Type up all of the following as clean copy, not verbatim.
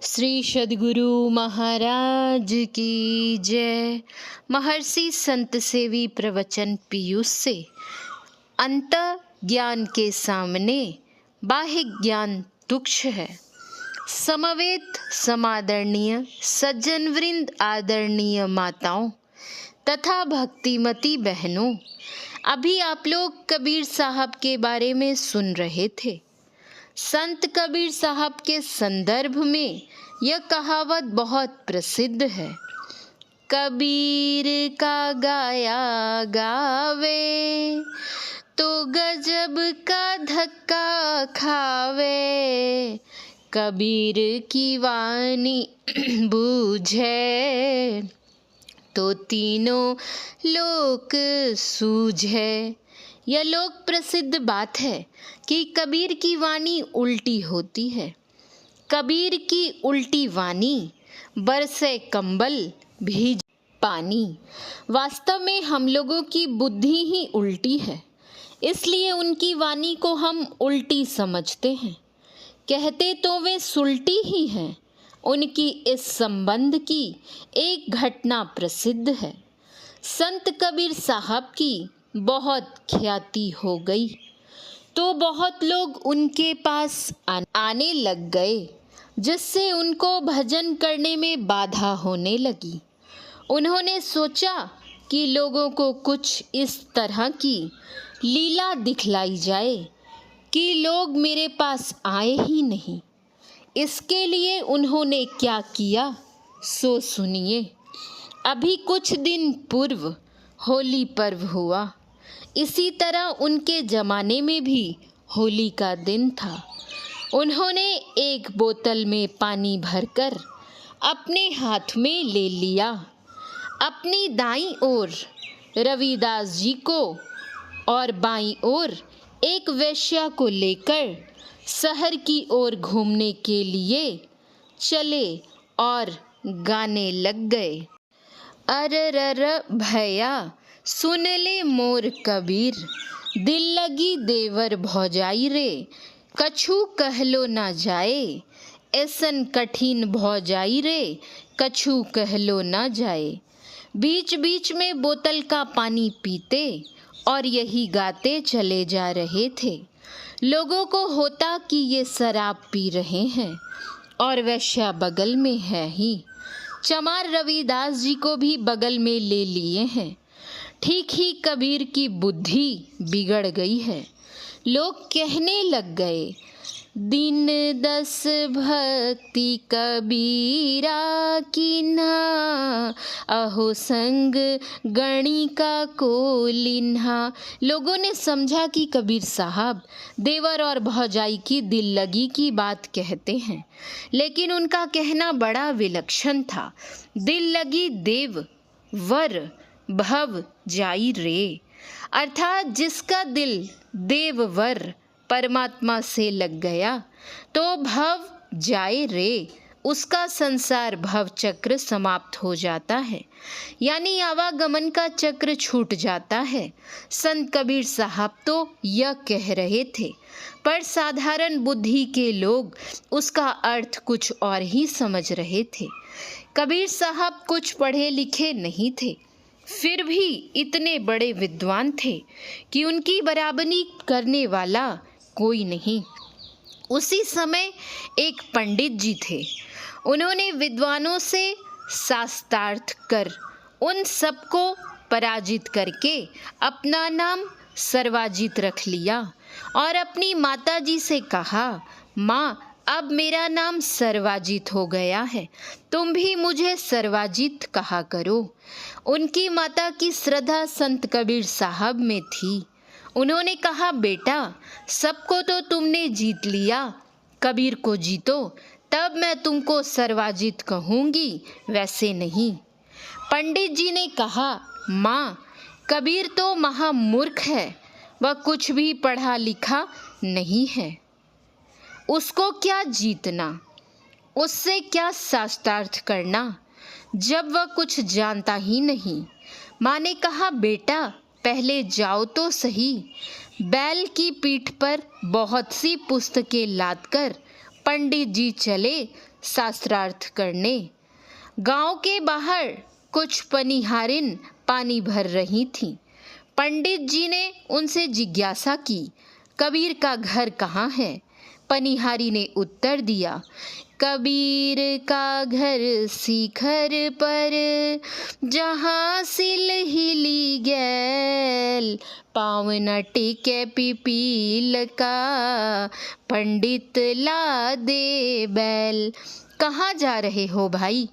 श्री सद्गुरु महाराज की जय। महर्षि संत सेवी प्रवचन पीयूष से अंत ज्ञान के सामने बाह्य ज्ञान तुच्छ है। समवेत समादरणीय सज्जन वृंद, आदरणीय माताओं तथा भक्तिमती बहनों, अभी आप लोग कबीर साहब के बारे में सुन रहे थे। संत कबीर साहब के संदर्भ में यह कहावत बहुत प्रसिद्ध है। कबीर का गाया गावे तो गजब का धक्का खावे, कबीर की वाणी बूझे तो तीनों लोक सूझे। यह लोक प्रसिद्ध बात है कि कबीर की वाणी उल्टी होती है। कबीर की उल्टी वाणी बरसे कंबल भीज पानी। वास्तव में हम लोगों की बुद्धि ही उल्टी है, इसलिए उनकी वाणी को हम उल्टी समझते हैं। कहते तो वे सुलटी ही हैं। उनकी इस संबंध की एक घटना प्रसिद्ध है। संत कबीर साहब की बहुत ख्याति हो गई तो बहुत लोग उनके पास आने लग गए, जिससे उनको भजन करने में बाधा होने लगी। उन्होंने सोचा कि लोगों को कुछ इस तरह की लीला दिखलाई जाए कि लोग मेरे पास आए ही नहीं। इसके लिए उन्होंने क्या किया सो सुनिए। अभी कुछ दिन पूर्व होली पर्व हुआ। इसी तरह उनके ज़माने में भी होली का दिन था। उन्होंने एक बोतल में पानी भरकर अपने हाथ में ले लिया। अपनी दाईं ओर रविदास जी को और बाईं ओर एक वेश्या को लेकर शहर की ओर घूमने के लिए चले और गाने लग गए। अररर भैया सुन ले मोर कबीर, दिल लगी देवर भौजाई रे, कछु कहलो ना जाए, ऐसन कठिन भौजाई रे, कछु कहलो ना जाए। बीच बीच में बोतल का पानी पीते और यही गाते चले जा रहे थे। लोगों को होता कि ये शराब पी रहे हैं और वेश्या बगल में है ही। चमार रविदास जी को भी बगल में ले लिए हैं। ठीक ही कबीर की बुद्धि बिगड़ गई है। लोग कहने लग गए, दिन दस भक्ति कबीरा कीन्हा, अहो संग गणिका को लिन्हा। लोगों ने समझा कि कबीर साहब देवर और भौजाई की दिल लगी की बात कहते हैं, लेकिन उनका कहना बड़ा विलक्षण था। दिल लगी देव वर भव जाई रे, अर्थात जिसका दिल देववर परमात्मा से लग गया तो भव जाए रे, उसका संसार भव चक्र समाप्त हो जाता है, यानी आवागमन का चक्र छूट जाता है। संत कबीर साहब तो यह कह रहे थे, पर साधारण बुद्धि के लोग उसका अर्थ कुछ और ही समझ रहे थे। कबीर साहब कुछ पढ़े लिखे नहीं थे, फिर भी इतने बड़े विद्वान थे कि उनकी बराबरी करने वाला कोई नहीं। उसी समय एक पंडित जी थे। उन्होंने विद्वानों से शास्त्रार्थ कर उन सबको पराजित करके अपना नाम सर्वाजित रख लिया और अपनी माता जी से कहा, माँ अब मेरा नाम सर्वाजित हो गया है, तुम भी मुझे सर्वाजित कहा करो। उनकी माता की श्रद्धा संत कबीर साहब में थी। उन्होंने कहा, बेटा सबको तो तुमने जीत लिया, कबीर को जीतो तब मैं तुमको सर्वाजित कहूँगी, वैसे नहीं। पंडित जी ने कहा, माँ कबीर तो महामूर्ख है, वह कुछ भी पढ़ा लिखा नहीं है, उसको क्या जीतना, उससे क्या शास्त्रार्थ करना, जब वह कुछ जानता ही नहीं। माँ ने कहा, बेटा पहले जाओ तो सही। बैल की पीठ पर बहुत सी पुस्तकें लादकर पंडित जी चले शास्त्रार्थ करने। गांव के बाहर कुछ पनिहारिन पानी भर रही थीं। पंडित जी ने उनसे जिज्ञासा की, कबीर का घर कहाँ है? पनिहारी ने उत्तर दिया, कबीर का घर शिखर पर, जहाँ सिल हिली गैल, पाँव न टिके पिपील का, पंडित ला दे बैल। कहाँ जा रहे हो भाई?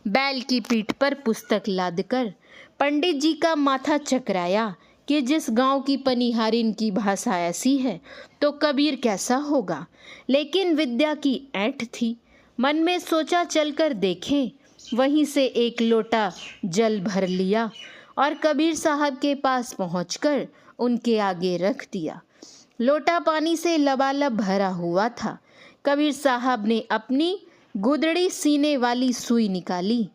बैल की पीठ पर पुस्तक लादकर पंडित जी का माथा चकराया कि जिस गांव की पनिहारिन की भाषा ऐसी है तो कबीर कैसा होगा। लेकिन विद्या की ऐंठ थी। मन में सोचा चलकर देखें। वहीं से एक लोटा जल भर लिया और कबीर साहब के पास पहुंचकर उनके आगे रख दिया। लोटा पानी से लबालब भरा हुआ था। कबीर साहब ने अपनी गुदड़ी सीने वाली सुई निकाली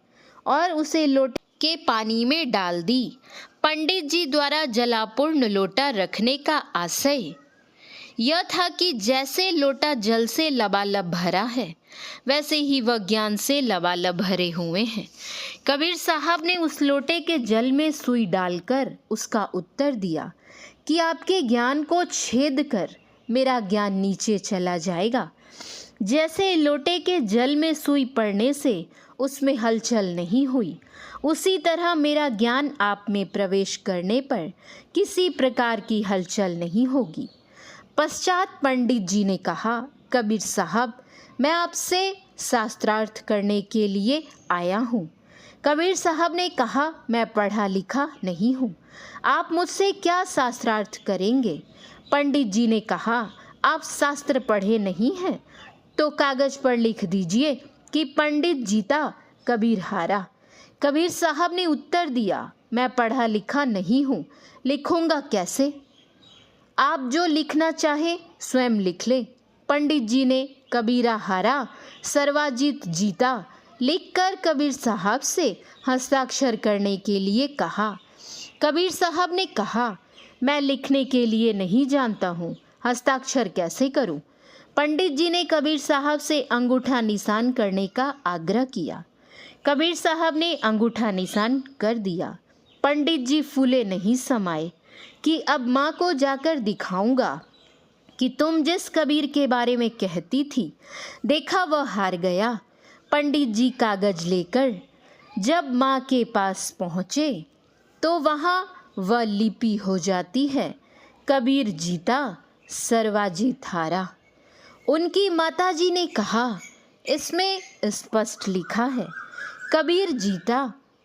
और उसे लोटे के पानी में डाल दी। पंडित जी द्वारा जलापूर्ण लोटा रखने का आशय यह था कि जैसे लोटा जल से लबालब भरा है वैसे ही वह ज्ञान से लबालब भरे हुए हैं। कबीर साहब ने उस लोटे के जल में सुई डालकर उसका उत्तर दिया कि आपके ज्ञान को छेद कर मेरा ज्ञान नीचे चला जाएगा। जैसे लोटे के जल में सुई पड़ने से उसमें हलचल नहीं हुई, उसी तरह मेरा ज्ञान आप में प्रवेश करने पर किसी प्रकार की हलचल नहीं होगी। पश्चात पंडित जी ने कहा, कबीर साहब, मैं आपसे शास्त्रार्थ करने के लिए आया हूँ। कबीर साहब ने कहा, मैं पढ़ा लिखा नहीं हूँ, आप मुझसे क्या शास्त्रार्थ करेंगे? पंडित जी ने कहा, आप शास्त्र पढ़े नहीं हैं तो कागज पर लिख दीजिए कि पंडित जीता कबीर हारा। कबीर साहब ने उत्तर दिया, मैं पढ़ा लिखा नहीं हूँ, लिखूंगा कैसे? आप जो लिखना चाहे स्वयं लिख ले। पंडित जी ने कबीरा हारा सर्वाजीत जीता लिखकर कबीर साहब से हस्ताक्षर करने के लिए कहा। कबीर साहब ने कहा, मैं लिखने के लिए नहीं जानता हूँ, हस्ताक्षर कैसे करूँ? पंडित जी ने कबीर साहब से अंगूठा निशान करने का आग्रह किया। कबीर साहब ने अंगूठा निशान कर दिया। पंडित जी फूले नहीं समाये कि अब माँ को जाकर दिखाऊंगा कि तुम जिस कबीर के बारे में कहती थी, देखा वह हार गया। पंडित जी कागज लेकर जब माँ के पास पहुँचे तो वहाँ वह लिपि हो जाती है, कबीर जीता सर्वाजीत हारा। उनकी माताजी ने कहा, इसमें स्पष्ट लिखा है, कबीर जीता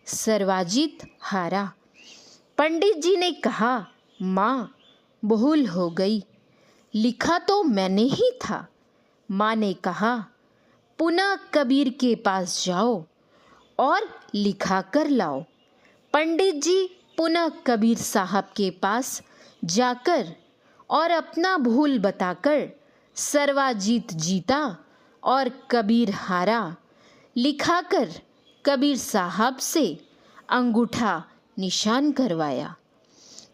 सर्वाजीत हारा। पंडित जी ने कहा, माँ भूल हो गई, लिखा तो मैंने ही था। माँ ने कहा, पुनः कबीर के पास जाओ और लिखा कर लाओ। पंडित जी पुनः कबीर साहब के पास जाकर और अपना भूल बताकर सर्वाजीत जीता और कबीर हारा लिखाकर कबीर साहब से अंगूठा निशान करवाया।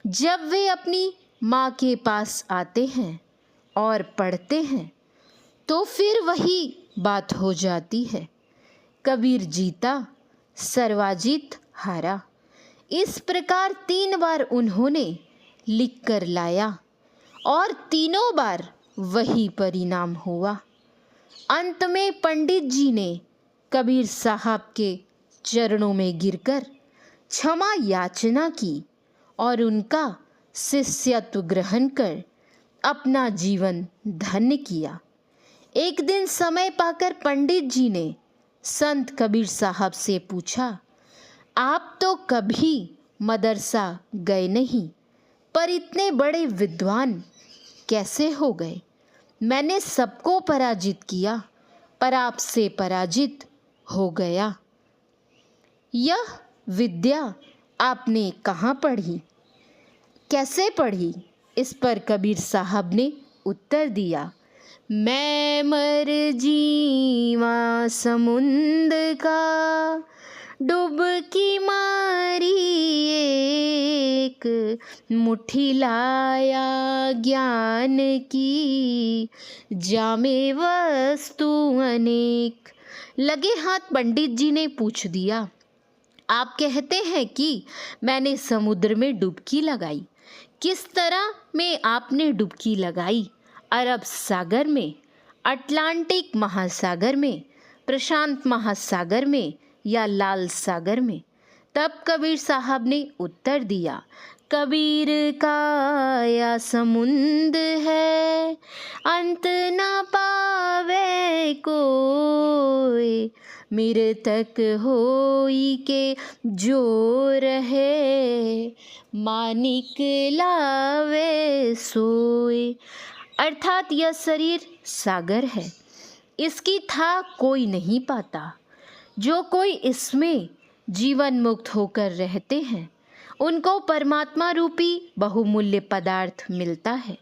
जब वे अपनी माँ के पास आते हैं और पढ़ते हैं तो फिर वही बात हो जाती है, कबीर जीता सर्वाजीत हारा। इस प्रकार 3 बार उन्होंने लिख कर लाया और तीनों बार वही परिणाम हुआ। अंत में पंडित जी ने कबीर साहब के चरणों में गिरकर क्षमा याचना की और उनका शिष्यत्व ग्रहण कर अपना जीवन धन्य किया। एक दिन समय पाकर पंडित जी ने संत कबीर साहब से पूछा, आप तो कभी मदरसा गए नहीं, पर इतने बड़े विद्वान कैसे हो गए? मैंने सबको पराजित किया पर आपसे पराजित हो गया। यह विद्या आपने कहाँ पढ़ी, कैसे पढ़ी? इस पर कबीर साहब ने उत्तर दिया, मैं मर जीवा समुंद का, डुबकी मारी एक, मुट्ठी लाया ज्ञान की, जामे वस्तु अनेक। लगे हाथ पंडित जी ने पूछ दिया, आप कहते हैं कि मैंने समुद्र में डुबकी लगाई। किस तरह में आपने डुबकी लगाई? अरब सागर में, अटलांटिक महासागर में, प्रशांत महासागर में या लाल सागर में? तब कबीर साहब ने उत्तर दिया, कबीर काया समुंद है, अंत न पावे कोई, मृतक होई के जो रहे, मानिक लावे सोए। अर्थात यह शरीर सागर है, इसकी था कोई नहीं पाता। जो कोई इसमें जीवन मुक्त होकर रहते हैं, उनको परमात्मा रूपी बहुमूल्य पदार्थ मिलता है।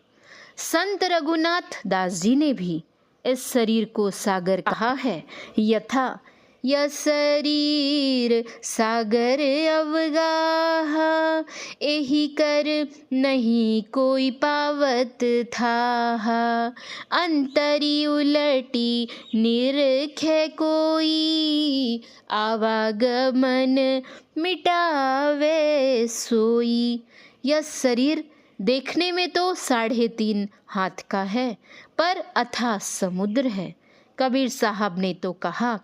संत रघुनाथ दास जी ने भी इस शरीर को सागर कहा है। यथा यह शरीर सागर अवगाहा, एही कर नहीं कोई पावत था, अंतरी उलटी निरखे कोई, आवागमन मिटावे सोई। यह शरीर देखने में तो 3.5 हाथ का है, पर अथाह समुद्र है। कबीर साहब ने तो कहा,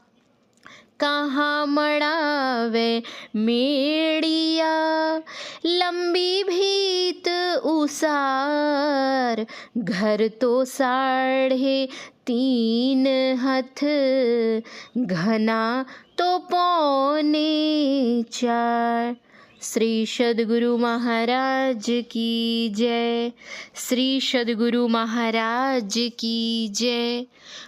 कहाँ मड़ावे मेड़िया, लंबी भीत उसार, घर तो 3.5 हथ, घना तो 4.25। श्री सद्गुरु महाराज की जय। श्री सद्गुरु महाराज की जय।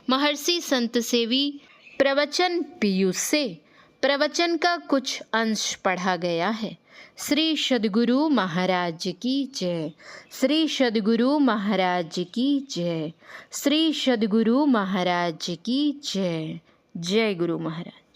महर्षि संत सेवी प्रवचन पीयूष से प्रवचन का कुछ अंश पढ़ा गया है। श्री सद्गुरु महाराज की जय। श्री सद्गुरु महाराज की जय। श्री सद्गुरु महाराज की जय। जय गुरु महाराज।